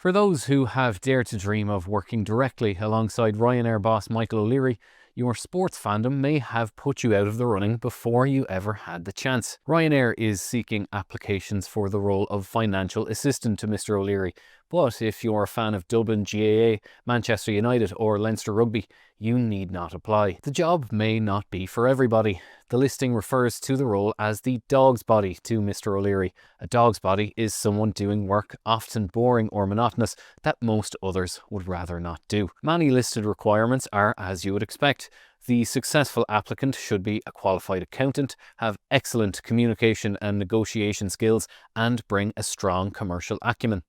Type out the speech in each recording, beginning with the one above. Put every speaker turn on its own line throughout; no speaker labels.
For those who have dared to dream of working directly alongside Ryanair boss Michael O'Leary, your sports fandom may have put you out of the running before you ever had the chance. Ryanair is seeking applications for the role of financial assistant to Mr. O'Leary, but if you're a fan of Dublin GAA, Manchester United or Leinster Rugby, you need not apply. The job may not be for everybody. The listing refers to the role as the dog's body to Mr. O'Leary. A dog's body is someone doing work, often boring or monotonous, that most others would rather not do. Many listed requirements are as you would expect. The successful applicant should be a qualified accountant, have excellent communication and negotiation skills, and bring a strong commercial acumen.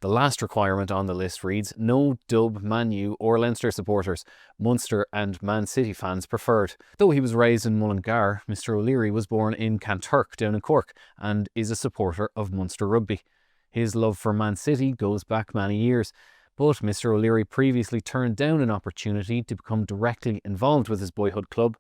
The last requirement on the list reads, no Dub, Man U or Leinster supporters, Munster and Man City fans preferred. Though he was raised in Mullingar, Mr. O'Leary was born in Kanturk down in Cork and is a supporter of Munster Rugby. His love for Man City goes back many years, but Mr. O'Leary previously turned down an opportunity to become directly involved with his boyhood club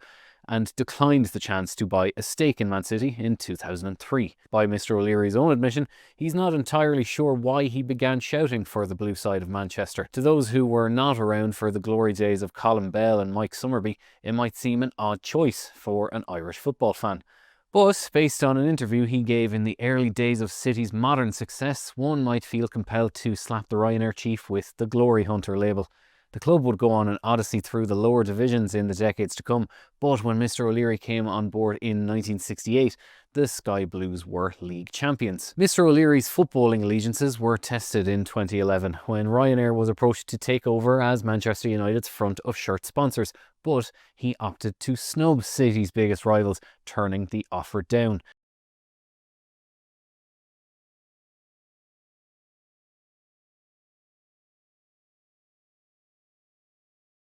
and declined the chance to buy a stake in Man City in 2003. By Mr. O'Leary's own admission, he's not entirely sure why he began shouting for the blue side of Manchester. To those who were not around for the glory days of Colin Bell and Mike Summerby, it might seem an odd choice for an Irish football fan. But, based on an interview he gave in the early days of City's modern success, one might feel compelled to slap the Ryanair chief with the Glory Hunter label. The club would go on an odyssey through the lower divisions in the decades to come, but when Mr. O'Leary came on board in 1968, the Sky Blues were league champions. Mr. O'Leary's footballing allegiances were tested in 2011 when Ryanair was approached to take over as Manchester United's front of shirt sponsors, but he opted to snub City's biggest rivals, turning the offer down.